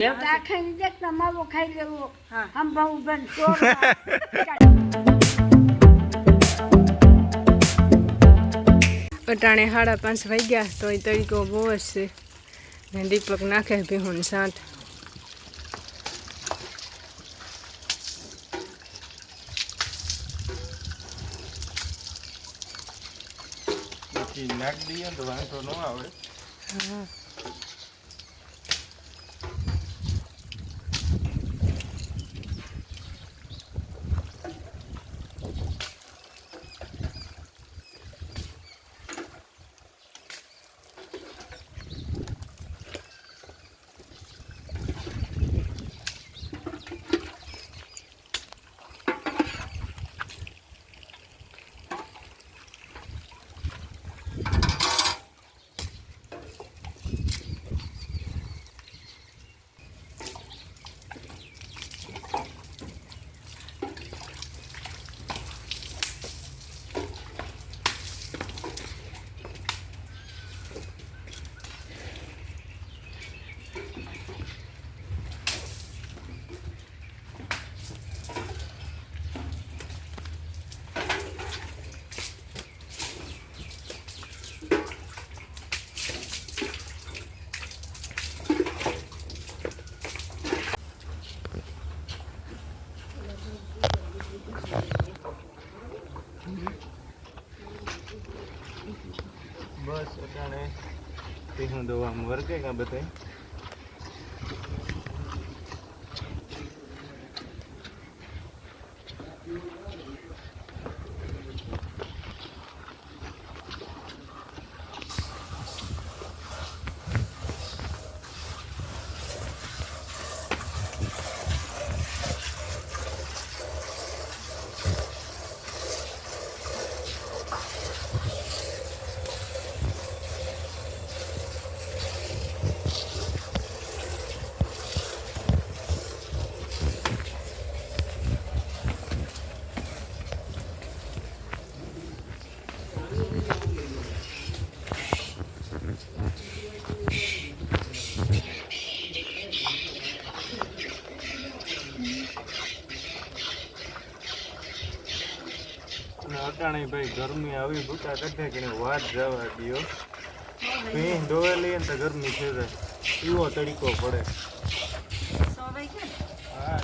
ખાઈને દેખ ને માવો ખાઈ લેવો હમ ભાવ બન અટાણે 5:30 વાગ્યા તો એ તરીકો બહુ જ છે ને દીપક નાખે ભીહું સાંઠ નાખ દઈએ તો વાંધો ન આવે. હા બસ અટાણે ભીહું દવામાં વર્ગે કા બધાય અટાણે ભાઈ ગરમી આવી ભૂકા કાઢે કે વાત જવા દો. ભીં ધોવેલી ને તો ગરમી થઈ જાય એવો તડીકો પડે. હા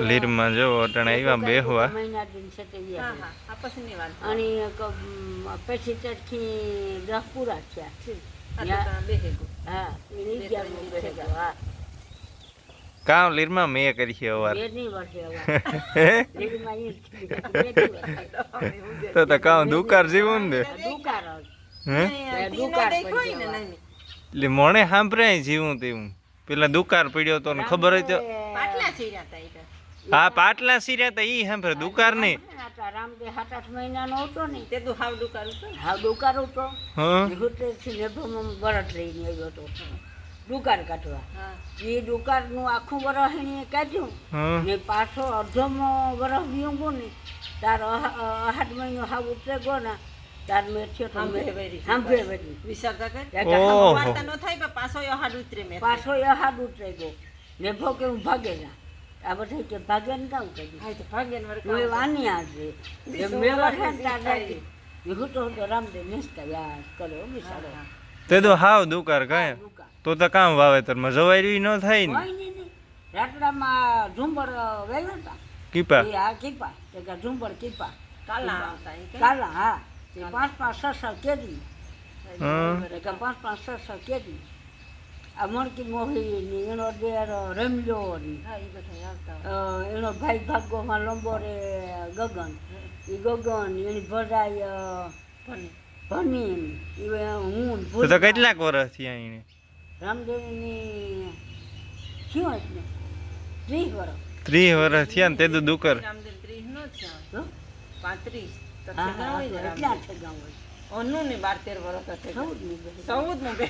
લીરમાં જો અટાણે આવ્યા બેહવા મહિના દિન છે તે અને પછી તરથી 10 પૂરા થયા હા હા કામ લીરમાં મેં કરી છે અવાર તો કામ દુકાર જેવું ને એટલે મોણે સાંભળાય જીવું તેવું પેલા દુકાર પડ્યો તો ને ખબર જ હા પાટલા સીર્યા હતા ઈ સાંભળે દુકાર નહીં રામદેવ 7-8 મહિનાનો હતો ને તે તો હાવ દુકાર હતો બળદ લઈને આવ્યો હતો દુકાર કાઢવા એ દુકાર નું આખું વરસ એને કાઢ્યું ને પાછો અડધોમો વરસ વીંગો ને તાર 8 મહિનો હાવ ઉતરે ગયો ને તાર મેં થયો તો સાંભળે બધી વિચારતા પાછો હાડ ઉતરે ગયો ને ભો કે હું ભાગે ના આ બધા કે ભાગે ને કામ કરી વાની આજે મેવા હું તો રામદેવ મેસતા યાદ કર્યો બિચારો તે તો હાવ દુકાર કાય તો કામ વાવેતરમાં જવાય ન થાય ને રાટડામાં ઝુંબર વેલા હતા કીપા હા કીપા તે ઝુંબર કીપા કાલા હા તે 5-6 કેદી હા 5-6 કેદી આ મણકી મોહી એનો દેર રમજો એનો ભાઈ ભાગોમાં લંબો રે ગગન એ ગગન એની ભરાય ભની હું તો કેટલાક વર્ષ થયા એને રામદેવની શું એટલે 30 વર્ષ 30 વર્ષ થયા ને તે તો દુકર રામદેવ 30 નો થયા 35 તો એટલા છે ગામ ઓનું ને 12-13 વર્ષ હશે 14 બે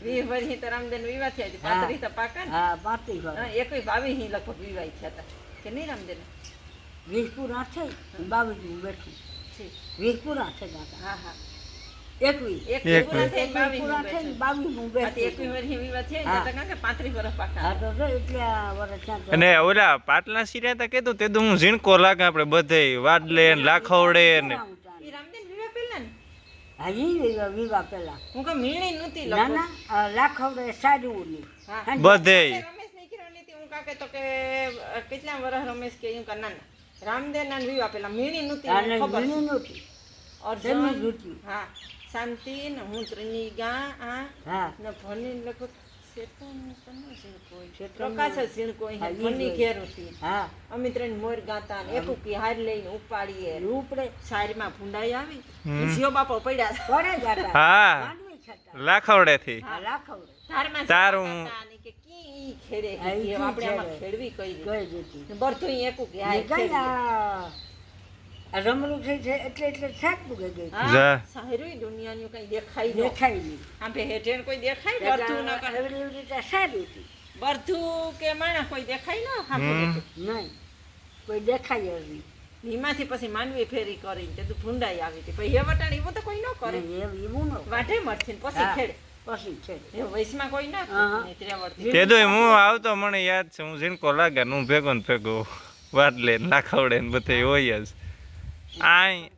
20 વર્ષ તો રામદેવ વિવાહ થયા 35 તો પાકા ને હા 35 વર્ષ એકય 22 લગભગ વિવાહ થયા હતા કે નહીં રામદેવ 20 પૂરા થઈ 22 બેઠું છે. 20 પૂરા થઈ ગયા હા હા 21 એક પૂરા થઈને 22 પૂરા થઈને 22 નું બેઠું 21 વર્ષની વિવાહ થઈ હા. તો કે 35 વર્ષ પાકા હા તો જો એટલા વર્ષ ત્યાં તો અને ઓલા પાટલા સિર્યા તા કીધું તે તો હું ઝીણકો લાગે આપણે બધે વાડલે ને લાખવડે ને ઈ રામદેન વિવાહ પેલા ને હજી વિવાહ પેલા હું કે મીણી નહોતી ના લગભગ ના લાખવડે સાડુની હા બધે રમેશ ને કીધું નથી હું કાકે તો કે કેટલા વર્ષ રમેશ કે એમ કે ના ના રામદેન ના વિવાહ પેલા મીણી નહોતી મને ખબર છે. નહોતી અર્જુન જમી જૂતી હા શાંતિ ને હું ત્રણની ગા આ હા ને ભણી લગભગ શેતન તને ઝીણકો શેતન પ્રકાશ જ ઝીણકો હા, ઈ ભણી જ ઘેર હતી હા અમે ત્રણ મોર ગાતા ને એકુકી હાર લઈને ઉપાડીએ ઉપડે સાઈડમાં ભૂંડાઈ આવી જીઓ બાપો પડ્યા પડે જાતા હા માંડવી છતાં લાખવડે થી હા લાખવડે ધારમાં તારું ગાતા ને કે કી ખેડે હા, ઈ કે કી આપણે આમાં ખેડે. ખેડવી કઈ ગઈ જતી ને બરતું એકુકી હાર ને કઈ ખેડીએ. આ રમણું થઈ છે એટલે થાકતું ગઈ જા. હા સારું દુનિયાનું કઈ દેખાય ન દેખાય નહીં આંબે હેઠેણ કોઈ દેખાય બરતું ન કરે એવી રીતે સારી હતી બરતું કે માણસ કોઈ દેખાય ન હાંભે નહીં કોઈ દેખાય જ નહીં એમાંથી પછી માનવી ફેરી કરીને તે તું ભૂંડાઈ આવી હતી પછી એ વટાણ એવું તો કોઈ ન કરે નહીં, એવું ન વાઢે મળશે ને પછી હા. ખેડે પછી છે એ વયસમાં કોઈ ના હા. કરે ત્રેવડથી તે તો હું આવતો મને યાદ છે હું ઝીણકો લાગે ને હું ભેગો ને ભેગો વાડલે ને લાખવડે ને બધે હોય જ આય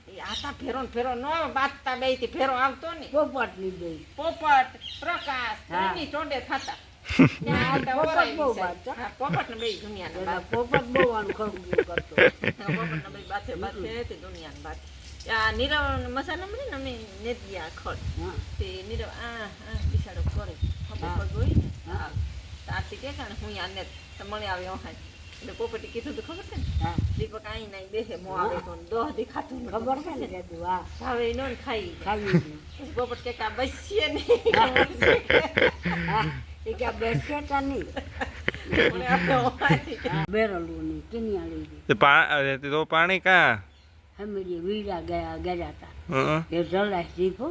એ આતા ફેરો ને ફેરો નો બાતતા બે થી ફેરો આવતો ને પોપટ ની બે પોપટ પ્રકાશ હા. ત્રણેય ટોંડે થતા ના, ત્યાં પોપટ ઓરાય બહુ વિસાય. બાજતા. હા, પોપટ ને બે દુનિયાના એના બાત. પોપટ બહુ આનું ખરું કરતો પોપટ ને બે બાથે બાથે તે દુનિયાના બાત. આ નીરવ મસાલા મળે ને અમે નેદિયા ખડ હા તે નીરવ આ બિસાડો કરે ખબર હા. પગ હોય ને હા. તો આરતી કે કારણે હું યાને મને આવે ઓહાય એટલે પોપટી કીધું તો ખબર છે ને હા દીપક આઈ નાઈ બેસે મો આવે તો દોહ દેખાતું નથી. ખબર છે ને કીધું હા ભાવે નો ને ખાઈ ખાવી જ. પછી પોપટ કે કા બસીએ નહીં હા એ કે બેસે તા નહીં મને આવે ઓહાય. બેરલું નહીં કિનિયા લઈ ગઈ તો પાણી કા હમીરી વીડા ગયા હતા હં, એ જલાય જીભો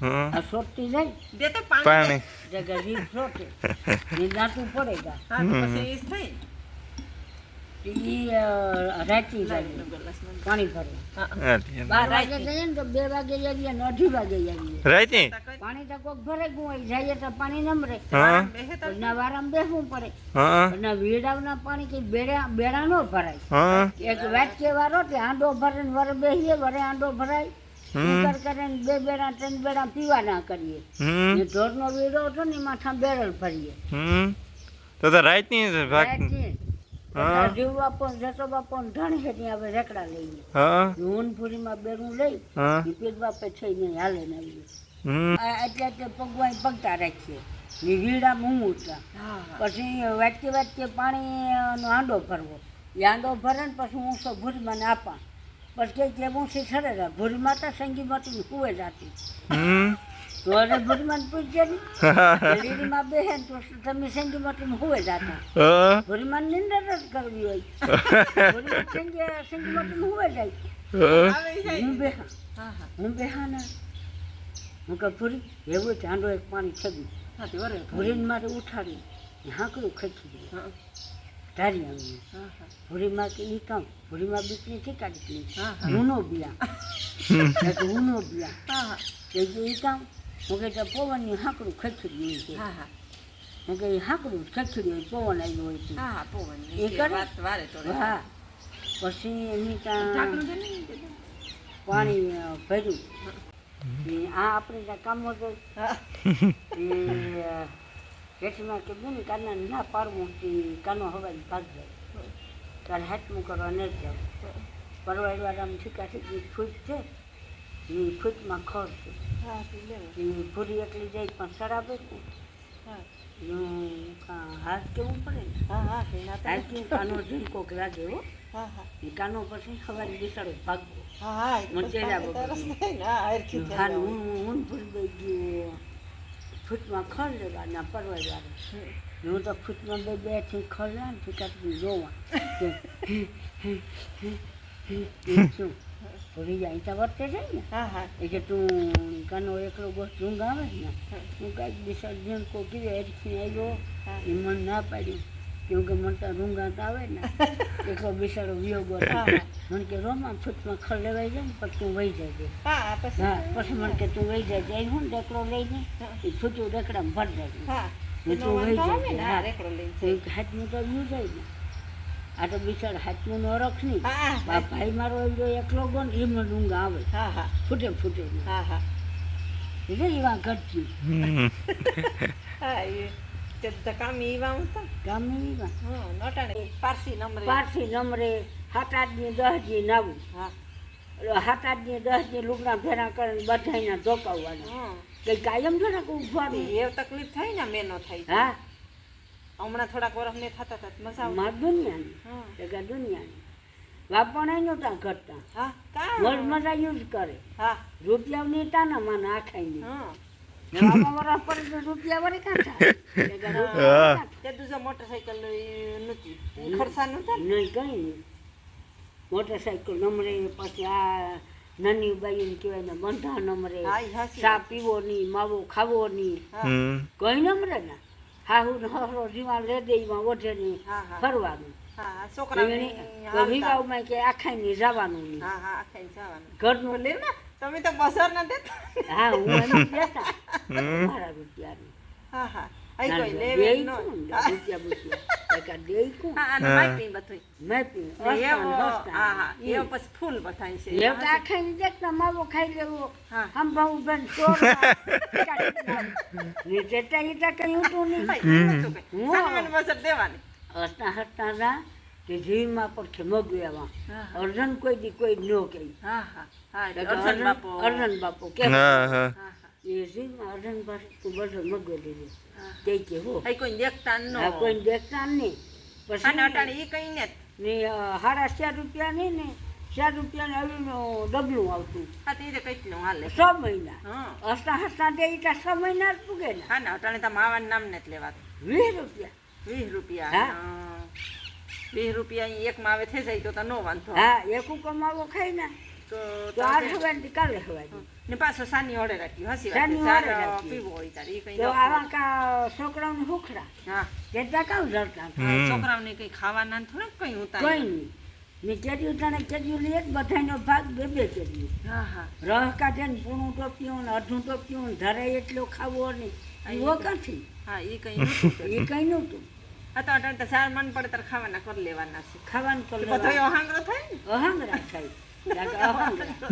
હં. આ સોટતી જાય દે તો પાણી પાણી જગા જીભ સોટે ને દાંતું પડે ગા હા તો પછી ઈ જ થાય એ રાતી જાય પાણી ભરવા હા, 12 વાગે જઈએ ને તો 2 વાગે જઈએ ને 2:30 વાગે જઈએ રાઈતી પાણી તો કોક ભરે ગયું હોય જઈએ તો પાણી નમરે હા બેહે તો ના વારામાં બેસવું પડે હા ના વીડાવના પાણી કઈ બેડા ન ભરાય હા એક વાટકે વારો તે આંડો ભરે ને વરે બેસીએ વરે આંડો ભરાય ઉકર કરે ને 2 બેડા 3 બેડા પીવા ના કરીએ હમ ને ઢોરનો વીડો હતો ને માથા બેરલ ભરીએ હમ તો રાઈતી ભાગ રાતથી. હા. જીવ બાપો ને જતો બાપો ને ધણી છે ત્યાં હવે રેકડા લઈએ હા ઊનપુરીમાં બેરું લઈ હા પેટ બાપે થઈને હાલે ને આવીએ હમ એટલે પગવાઈ પગતા રાખીએ ને વીડા મૂંગુતા પછી વાટકે પાણીનો હાંડો ભરવો એ હાંડો ભરે ને પછી ઊંસો ભૂરીમાં ને આપા પછી કે ઊંસી ખરે રહ્યા ભૂરીમાં તો સંગીમાંથી કુએ જાતી હમ તો અરે ભૂરીમાં પૂછજે ને લીલીમાં બેહે ને તો તમે સંગીમાંથી હુએ જાતા હા ભૂરીમાં નિંદર જ કરવી હોય ભૂરીમાં સંગીમાંથી હુએ જાય હા આવે ઈ જાય. હું બેહા હા હા હું બેહા ને હું કે ભૂરી એવું જ હાંડો એક પાણી છગી હા તે વરે ભૂરીને મારે ઉઠાડી હાંકડું ખેંચી દે હા ધારી આવી હા હા ભૂરીમાં કે ઈ કામ ભૂરીમાં બીકની ઠીકાડી હા, હા. હું નો બિયા હું નો બિયા હા કે ઈ કામ હું કે તો પવનની હાંકડું ખેંચી છે હા હા હું કે ઈ હાંકડું ખેંચી હોય પવન આવ્યો હોય છે હા હા પવન એ કરે? વાત વારે તો રે. હા પછી એની ત્યાં ઢાંકણું છે ને ઈ કે. પાણી ભર્યું ને આ આપણે ત્યાં કામો તો હા એ હેઠમાં કે બેન કાના ના પાડવું કે કાનો હવાઈ ભાગ જાય તારે હાથમું કરવા ન જાવ પરવાળવાળામાં ઠીકા ઠીકી ફૂટ છે એ ફૂટમાં ખર છે હા પી લેવું. એ પૂરી એકલી જાય પણ સરાબે હા હાથ કેવું પડે ને હા હા પીના તો. હાથ કેવું કાનો જઈને કોક લાગે હો હા હા એ કાનો પછી સવારે બિસાડો ભાગવો હા હા એ તો મચેલા પછી બપોર. તરસ થાય ને. હા હરખી થઈ હાલ જવું. હું ભૂલી ગઈ ગયું ફૂટમાં ખર લેવાના પરવાળવાળા હું તો ફૂટમાં બે થી ખરલા ને ઠીકાથી જોવા શું ભૂલી જાય તો વર્તે જાય ને હા હા એ કે તું કાનો એકલો ગોઠ ઊંઘ આવે ને હું કાંઈક દિશા જેમ કોઈ કીધું એરથી આવ્યો હા. એ મને ના પાડી કેમ કે મને તો રૂંગાત આવે ને એટલો બિચારો વિયોગો મને કે રોમા ફૂટમાં ખડ લેવાઈ જાય ને પછી તું વહી જાય હા પછી હા પછી મને કે તું વહી જાય જઈ હું ડેકડો લઈને એ ફૂટું ડેકડામાં ભર જાય હા ને તું વહી જાય હા રેકડો લઈને હાથનું તો વ્યૂ જાય ને આ તો બિચાર હાથનું નરખ નહીં હા આ ભાઈ મારો એવો એકલો ગો ને એમાં ડુંગા આવે હા હા ફૂટે હા હા એટલે એવા ઘટ્યું હા એ તે કામ ઈવા ઉતા ગામે એવા હા નોટાણે પારસી નંબરે પારસી નંબરે 7-8 10 દી નાવું હા 7-8 10 લુગડા ભેરા કરીને બધાયના ધોકાવવાના હા કે કાયમ થોડાક ઉભવાનું એ તકલીફ થઈ ને મેનો થઈ હા હમણાં થોડાક વર્ષ ને થતા હતા મજા આવતી. માં દુનિયાની હા જગા દુનિયાની વાપણ નહોતા ઘટતા હા કા મોજ મજા યુઝ કરે હા રૂપિયાની તાના માને આખાઈ હા નવા વરસ પર તો રૂપિયા વળી કાં થાય જગા રૂપિયા કાં તે દુજો મોટરસાઇકલ નહોતી ખર્ચા નહોતા ને? નહીં કંઈ નહીં મોટરસાઇકલ નંબરે પછી આ નાની બાઈને કહેવાય ને બંધા નંબરે હા ઈ હાચી ચા વાત. પીવો નહીં માવો ખાવો નહીં હા કઈ નંબરે ને હાહુ ને હરો જીવા લે દે એમાં ઓઢે નહીં હા હા ફરવાનું હા છોકરાઓને હાલતા. વિવાહમાં કે આખાઈને જવાનું નહીં હા હા ખાઈ જવાનું ઘરનું લે ને તમે તો બજાર ના દેતા હા હું એમ દેતા મારા રૂપિયાની હા હા આઈ કોઈ ના, લેવે દેય નો કોણ? રૂપિયા બુપિયા એકા દેય કોણ? હા અને માઇપી બધું મેપી, એવો હસતા ને હા હસતા. હા એવો પછી ફૂલ બતાય છે એવું તો આ ખાઈને દેખતા માવો ખાઈ લેવો હા. સંભાવું બેન ચોર ને જેતા ઈતા કઈ ઊંટું નહીં ભાઈ, એવું હતું કઈ. હું- સામાન્ય બજાર દેવાની હસતા હસતા રા તે જીવમાં પડખે મગવ્યાવા હા. અર્જન કોઈ દી કોઈ ન કહી હા હા હા અર્જન બાપુ અર્જન બાપુ કે હા હા હા હા એ જીવમાં અર્જન બાપુ તું બધો મગવે દીધું હા. તે કે હો આઈ કોઈ દેખતા ન આ કોઈ દેખતા નહીં અને પછી અટાણે ઈ કઈ ને ને 4.5 નહીં ને 4 રૂપિયાને આવીનું ડબલું આવતું હા તે રીતે કેટલું હાલે 6 મહિના હા હસતા હસતા દે ઈટા 6 મહિના જ પૂગે ને હા ને અટાણે તો માવાનું નામ ને જ લેવાતું 20 રૂપિયા 20 રૂપિયા હા. હા. 20 રૂપિયા ઈ એક માં આવે થઈ જાય તો નો વાંધો હા એકું કમાવો ખાઈ ને તો તો આજ હવાથી કાલે હવાથી ને પાછો સાની ઓળે રાખ્યું હસી સાની વાત ઓળે ચાર રાખ્યું. પીવો હોય તારે ઈ કઈ તો ન આવા કા છોકરાઓને હુખડા હા જેતા કામ જડતા હા, છોકરાઓને કઈ ખાવાના થોડાક કઈ ઉતાર કોઈ નહીં ને કેરીયું તને કેરીયું લે બધાનો ભાગ બે કેરીયું હા હા રહ કાઢે ને પૂણું ટોપ્યું ને અડધું ટોપ્યું ને ધરે એટલો ખાવો નહીં એવો કાંથી હા ઈ કઈ નહોતું. એ કઈ નહોતું આ તો અટાણે તો સાર મન પડે તારે ખાવાના કરી લેવાના છે ખાવાનું તો બધો એવો હાંગરો થાય ને અહંગરા થાય અહંગરા